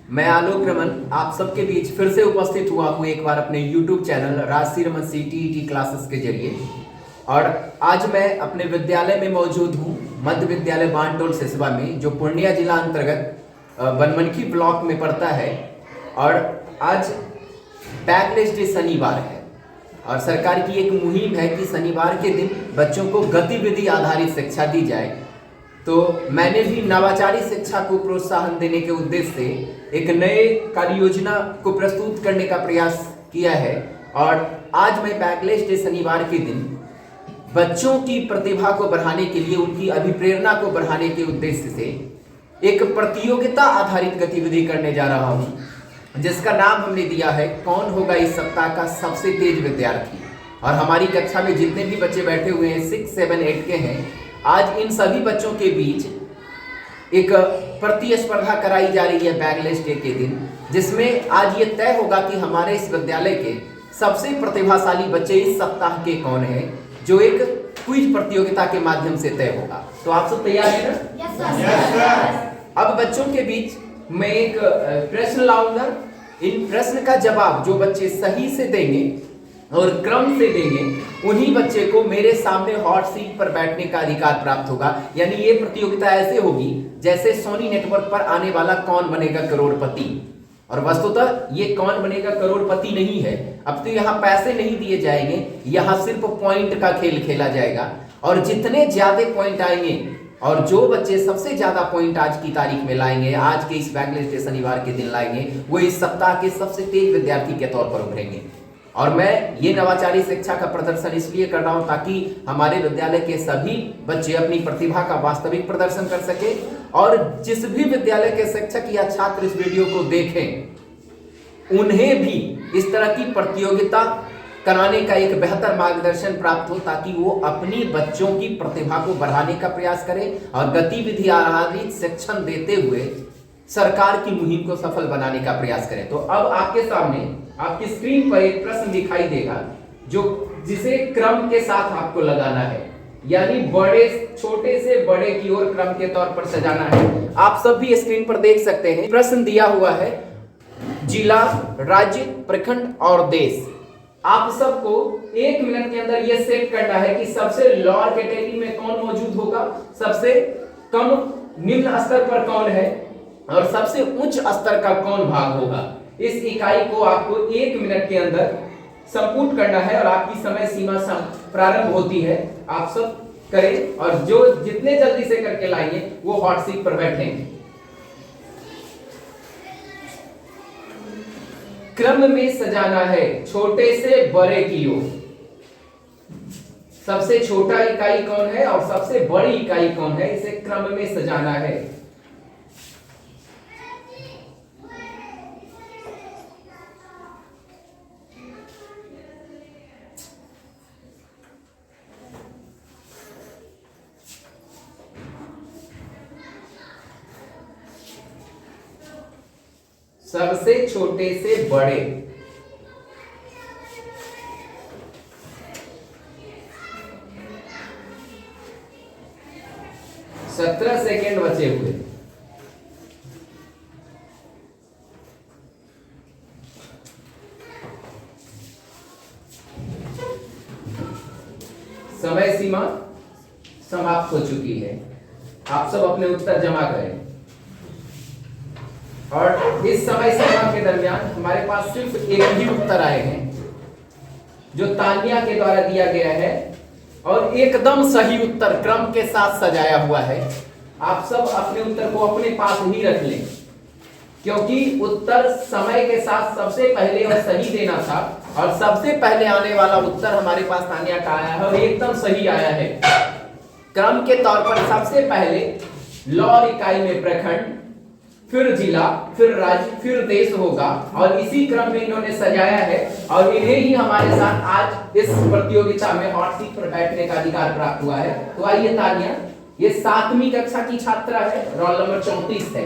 मैं आलोक रमन आप सबके बीच फिर से उपस्थित हुआ हूँ एक बार अपने YouTube channel Rajshree Raman CTET classes के जरिए। और आज मैं अपने विद्यालय में मौजूद हूँ, मध्य विद्यालय बानटोल सिसवा में, जो पूर्णिया जिला अंतर्गत बनमनखी ब्लॉक में पड़ता है। और आज बैकलेस डे शनिवार है और सरकार की एक मुहिम है कि शनिवार के दिन बच्चों को गतिविधि आधारित शिक्षा दी जाए। तो मैंने भी नवाचारी शिक्षा को प्रोत्साहन देने के उद्देश्य से एक नए कार्य योजना को प्रस्तुत करने का प्रयास किया है। और आज मैं बैकलेस डे शनिवार के दिन बच्चों की प्रतिभा को बढ़ाने के लिए, उनकी अभिप्रेरणा को बढ़ाने के उद्देश्य से एक प्रतियोगिता आधारित गतिविधि करने जा रहा हूं, जिसका नाम हमने दिया है कौन होगा इस सप्ताह का सबसे तेज विद्यार्थी। और हमारी कक्षा में जितने भी बच्चे बैठे हुए हैं 6, 7, 8 के हैं, आज इन सभी बच्चों के बीच एक प्रतिस्पर्धा कराई जा रही है बैकलेस डे के दिन, जिसमें आज ये तय होगा कि हमारे इस विद्यालय के सबसे प्रतिभाशाली बच्चे इस सप्ताह के कौन हैं, जो एक क्विज प्रतियोगिता के माध्यम से तय होगा। तो आप सब तैयार हैं ना? Yes sir. अब बच्चों के बीच मैं एक प्रश्न लाऊंगा। इन प्रश्न का जवाब जो बच्चे सही से देंगे और क्रम से देंगे, उन्हीं बच्चे को मेरे सामने हॉट सीट पर बैठने का अधिकार प्राप्त होगा। यानी ये प्रतियोगिता ऐसे होगी जैसे सोनी नेटवर्क पर आने वाला कौन बनेगा करोड़पति। और वस्तुतः ये कौन बनेगा करोड़पति नहीं है, अब तो यहाँ पैसे नहीं दिए जाएंगे, यहाँ सिर्फ पॉइंट का खेल खेला जाएगा। और जितने ज्यादा पॉइंट आएंगे और जो बच्चे सबसे ज्यादा पॉइंट आज की तारीख में लाएंगे, आज के इस बैकलेस डे शनिवार के दिन लाएंगे, वो इस सप्ताह के सबसे तेज विद्यार्थी के तौर पर उभरेंगे। और मैं ये नवाचारी शिक्षा का प्रदर्शन इसलिए कर रहा हूं ताकि हमारे विद्यालय के सभी बच्चे अपनी प्रतिभा का वास्तविक प्रदर्शन कर सके। और जिस भी विद्यालय के शिक्षक या छात्र इस वीडियो को देखें, उन्हें भी इस तरह की प्रतियोगिता कराने का एक बेहतर मार्गदर्शन प्राप्त हो, ताकि वो अपनी बच्चों की प्रतिभा को बढ़ाने का प्रयास करें और गतिविधि आधारित शिक्षण देते हुए सरकार की मुहिम को सफल बनाने का प्रयास करें। तो अब आपके सामने आपकी स्क्रीन पर एक प्रश्न दिखाई देगा, जिसे क्रम के साथ आपको लगाना है, यानी छोटे से बड़े की ओर क्रम के तौर पर सजाना है। आप सब भी स्क्रीन पर देख सकते हैं, प्रश्न दिया हुआ है जिला, राज्य, प्रखंड और देश। आप सबको 1 मिनट के अंदर यह सेट करना है कि सबसे लोअर कैटेगरी में कौन मौजूद होगा, सबसे कम निम्न स्तर पर कौन है और सबसे उच्च स्तर का कौन भाग होगा। इस इकाई को आपको 1 मिनट के अंदर संपूर्ण करना है और आपकी समय सीमा प्रारंभ होती है। आप सब करें और जो जितने जल्दी से करके लाएंगे वो हॉट सीट पर बैठेंगे। क्रम में सजाना है छोटे से बड़े की ओर। सबसे छोटा इकाई कौन है और सबसे बड़ी इकाई कौन है, इसे क्रम में सजाना है। सबसे छोटे से बड़े। सत्रह सेकेंड बचे हुए। समय सीमा समाप्त हो चुकी है। आप सब अपने उत्तर जमा करें और इस समय सीमा के दरमियान हमारे पास सिर्फ एक ही उत्तर आए हैं, जो तानिया के द्वारा दिया गया है और एकदम सही उत्तर क्रम के साथ सजाया हुआ है। आप सब अपने उत्तर को अपने पास ही रख लें, क्योंकि उत्तर समय के साथ सबसे पहले और सही देना था और सबसे पहले आने वाला उत्तर हमारे पास तानिया का आया है और एकदम सही आया है। क्रम के तौर पर सबसे पहले लोअर इकाई में प्रखंड, फिर जिला, फिर राज्य, फिर देश होगा और इसी क्रम में इन्होंने सजाया है और इन्हें ही हमारे साथ आज इस प्रतियोगिता में हॉट सीट पर बैठने का अधिकार प्राप्त हुआ है। तो आइए तालियां। ये 7वीं कक्षा की छात्रा है, रोल नंबर 34 है।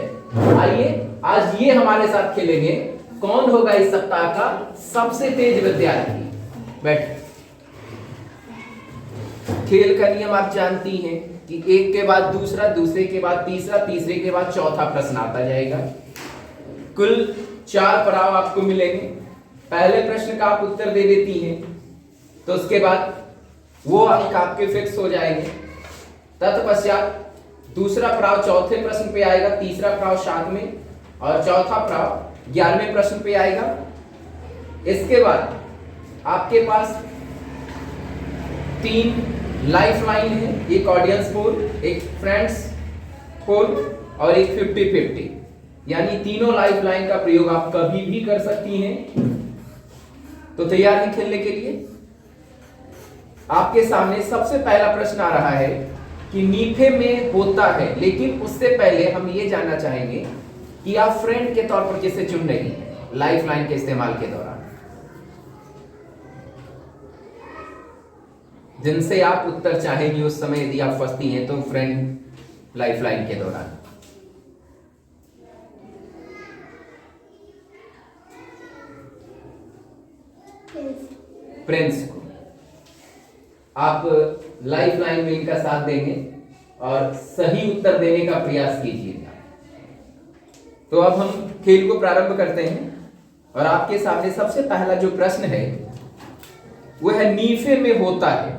आइए आज ये हमारे साथ खेलेंगे कौन होगा इस सप्ताह का सबसे तेज विद्यार्थी। बैठ। खेल का नियम आप जानती हैं कि एक के बाद दूसरा, दूसरे के बाद तीसरा, तीसरे के बाद चौथा प्रश्न आता जाएगा। कुल 4 पड़ाव आपको मिलेंगे। पहले प्रश्न का आप उत्तर दे देती हैं तो उसके बाद वो अंक आपके फिक्स हो जाएंगे। तत्पश्चात दूसरा पड़ाव चौथे प्रश्न पे आएगा, तीसरा पड़ाव 7वें और चौथा पड़ाव 11वें प्रश्न पे आएगा। इसके बाद आपके पास 3 लाइफ लाइन है, एक ऑडियंस पोल, एक फ्रेंड्स पोल और एक 50-50, यानी तीनों लाइफ लाइन का प्रयोग आप कभी भी कर सकती हैं। तो तैयार हैं खेलने के लिए? आपके सामने सबसे पहला प्रश्न आ रहा है कि नीफे में होता है, लेकिन उससे पहले हम ये जानना चाहेंगे कि आप फ्रेंड के तौर पर किसे चुन रही हैं लाइफ लाइन के इस्तेमाल के दौरान, जिनसे आप उत्तर चाहेंगे उस समय यदि आप फंसती हैं तो फ्रेंड लाइफ लाइन के दौरान। प्रिंस को आप लाइफ लाइन में इनका साथ देंगे और सही उत्तर देने का प्रयास कीजिएगा। तो अब हम खेल को प्रारंभ करते हैं और आपके सामने सबसे पहला जो प्रश्न है वो है नीफे में होता है।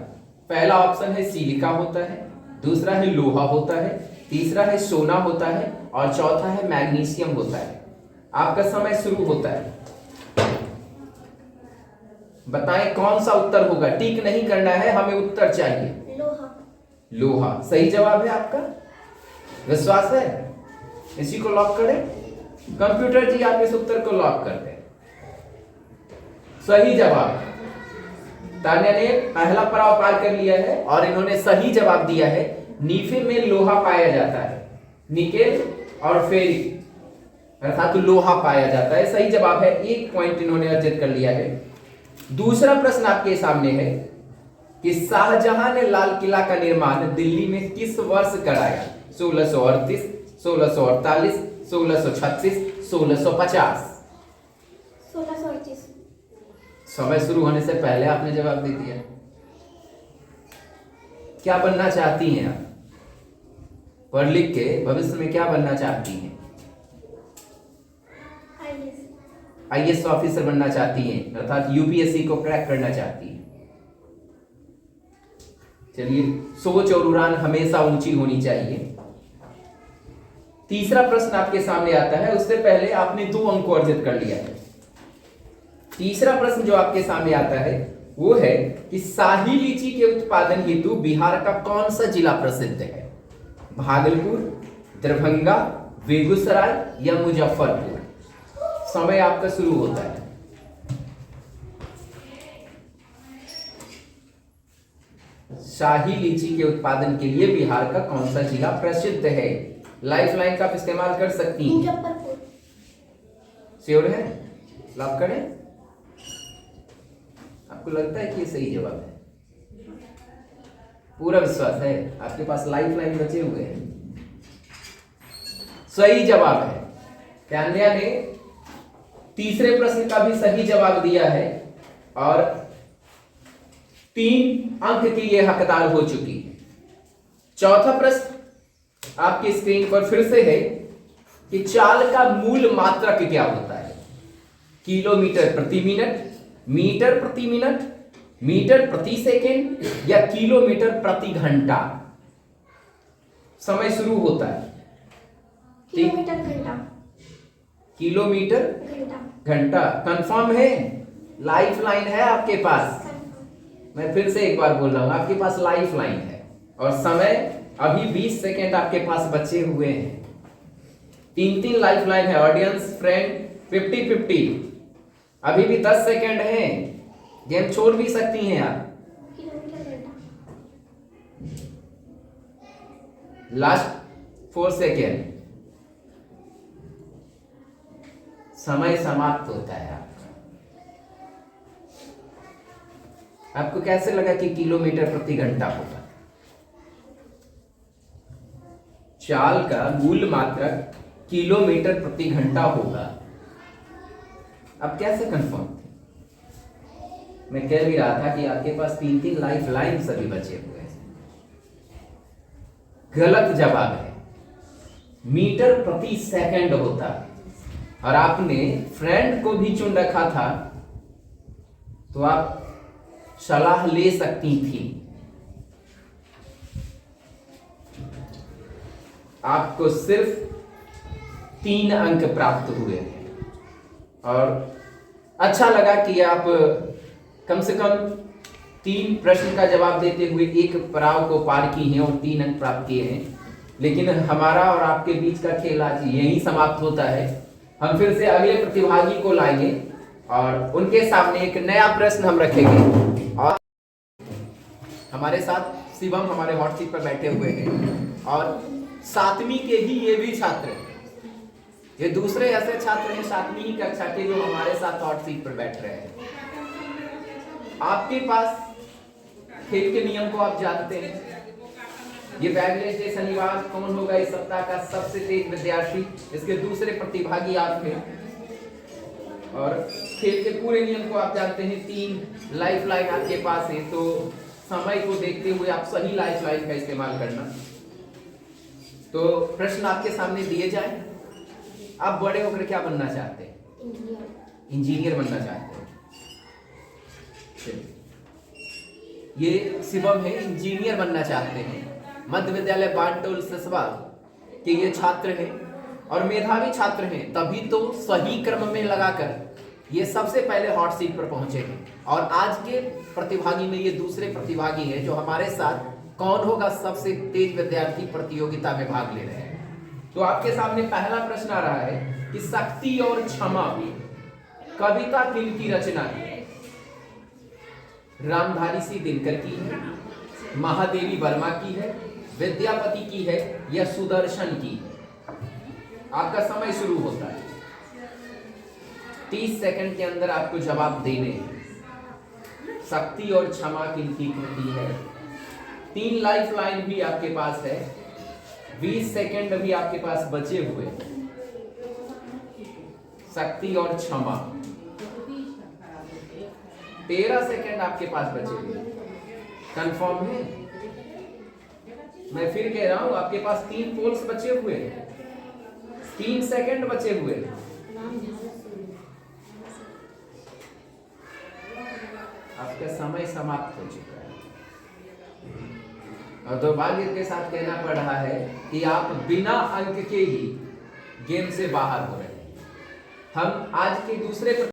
पहला ऑप्शन है सिलिका होता है, दूसरा है लोहा होता है, तीसरा है सोना होता है और चौथा है मैग्नीशियम होता है। आपका समय शुरू होता है। बताएं कौन सा उत्तर होगा। टिक नहीं करना है, हमें उत्तर चाहिए। लोहा। लोहा सही जवाब है आपका? विश्वास है? इसी को लॉक करें। कंप्यूटर जी आप इस उत्तर को लॉक कर दें। सही जवाब। तान्या ने पहला पड़ाव पार कर लिया है और इन्होंने सही जवाब दिया है। नीफे में लोहा पाया जाता है, निकेल और फेरिक अर्थात लोहा पाया जाता है। सही जवाब है। 1 पॉइंट इन्होंने अर्जित कर लिया है। दूसरा प्रश्न आपके सामने है कि शाहजहां ने लाल किला का निर्माण दिल्ली में किस वर्ष कराया? 1638, 1648, 1636, 1650। 1638। समय शुरू होने से पहले आपने जवाब दे दिया। क्या बनना चाहती हैं आप? पढ़ लिख के भविष्य में क्या बनना चाहती हैं? आईएएस ऑफिसर बनना चाहती हैं, अर्थात यूपीएससी को क्रैक करना चाहती हैं। चलिए, सोच और उड़ान हमेशा ऊंची होनी चाहिए। तीसरा प्रश्न आपके सामने आता है, उससे पहले आपने 2 अंक अर्जित कर लिया है। तीसरा प्रश्न जो आपके सामने आता है वो है कि शाही लीची के उत्पादन हेतु बिहार का कौन सा जिला प्रसिद्ध है? भागलपुर, दरभंगा, बेगूसराय या मुजफ्फरपुर। समय आपका शुरू होता है। शाही लीची के उत्पादन के लिए बिहार का कौन सा जिला प्रसिद्ध है? लाइफ लाइन का आप इस्तेमाल कर सकती हैं। मुजफ्फरपुर। श्योर है? लॉक करें। आपको लगता है कि ये सही जवाब है? पूरा विश्वास है? आपके पास लाइफ लाइन बचे हुए हैं। सही जवाब है। तान्या ने तीसरे प्रश्न का भी सही जवाब दिया है और 3 अंक की ये हकदार हो चुकी है। चौथा प्रश्न आपकी स्क्रीन पर फिर से है कि चाल का मूल मात्रक क्या होता है? किलोमीटर प्रति मिनट, मीटर प्रति मिनट, मीटर प्रति सेकेंड या किलोमीटर प्रति घंटा। समय शुरू होता है। किलोमीटर घंटा। किलोमीटर घंटा। घंटा। कंफर्म है? लाइफ लाइन है आपके पास? मैं फिर से एक बार बोल रहा हूं, आपके पास लाइफ लाइन है और समय अभी 20 सेकेंड आपके पास बचे हुए हैं। 3 लाइफ लाइन है, ऑडियंस, फ्रेंड, 50-50। अभी भी 10 सेकेंड हैं, गेम छोड़ भी सकती हैं आप। किलोमीटर घंटा। Last 4 second. समय समाप्त होता है आपका। आपको कैसे लगा कि किलोमीटर प्रति घंटा होगा? चाल का मूल मात्रक किलोमीटर प्रति घंटा होगा। अब कैसे कंफर्म थे? मैं कह भी रहा था कि आपके पास 3 लाइफ लाइन सभी बचे हुए हैं। गलत जवाब है। मीटर प्रति सेकंड होता। और आपने फ्रेंड को भी चुन रखा था, तो आप सलाह ले सकती थी। आपको सिर्फ 3 अंक प्राप्त हुए और अच्छा लगा कि आप कम से कम 3 प्रश्न का जवाब देते हुए एक पड़ाव को पार की हैं और 3 अंक प्राप्त किए हैं। लेकिन हमारा और आपके बीच का खेल आज यहीं समाप्त होता है। हम फिर से अगले प्रतिभागी को लाएंगे और उनके सामने एक नया प्रश्न हम रखेंगे। और हमारे साथ शिवम हमारे हॉट सीट पर बैठे हुए हैं और 7वीं के ही ये भी छात्र हैं। ये दूसरे ऐसे छात्र हैं 7वीं ही कक्षा के जो हमारे साथ हॉट सीट पर बैठ रहे हैं। आपके पास खेल के नियम को आप जानते हैं। ये बैगलेस डे शनिवार कौन होगा इस सप्ताह का सबसे तेज विद्यार्थी, इसके दूसरे प्रतिभागी आप हैं। और खेल के पूरे नियम को आप जानते हैं। 3 लाइफ लाइन आपके पास है, तो समय को देखते हुए आप सही लाइफ लाइन का इस्तेमाल करना। तो प्रश्न आपके सामने दिए जाए। आप बड़े होकर क्या बनना चाहते हैं? इंजीनियर बनना चाहते हैं। ये शिवम है, इंजीनियर बनना चाहते हैं। मध्य विद्यालय बांटोल सिसवा के ये छात्र हैं और मेधावी छात्र हैं, तभी तो सही क्रम में लगाकर ये सबसे पहले हॉट सीट पर पहुंचे हैं। और आज के प्रतिभागी में ये दूसरे प्रतिभागी हैं जो हमारे साथ कौन होगा सबसे तेज विद्यार्थी प्रतियोगिता में भाग ले रहे हैं। तो आपके सामने पहला प्रश्न आ रहा है कि शक्ति और क्षमा कविता किनकी रचना है? रामधारी सिंह दिनकर की है, महादेवी वर्मा की है, विद्यापति की है या सुदर्शन की है? आपका समय शुरू होता है। 30 सेकंड के अंदर आपको जवाब देने हैं। शक्ति और क्षमा किनकी कृति है? 3 लाइफ लाइन भी आपके पास है। 20 सेकंड भी आपके पास बचे हुए। शक्ति और क्षमा 13 सेकंड आपके पास बचे हुए। कंफर्म है? मैं फिर कह रहा हूं, आपके पास 3 पोल्स बचे हुए, 3 सेकंड बचे हुए। आपका समय समाप्त हो चुका है और दुर्भाग्य के साथ कहना पड़ रहा है कि आप बिना अंक के ही गेम से बाहर हो रहे हैं। हम आज के दूसरे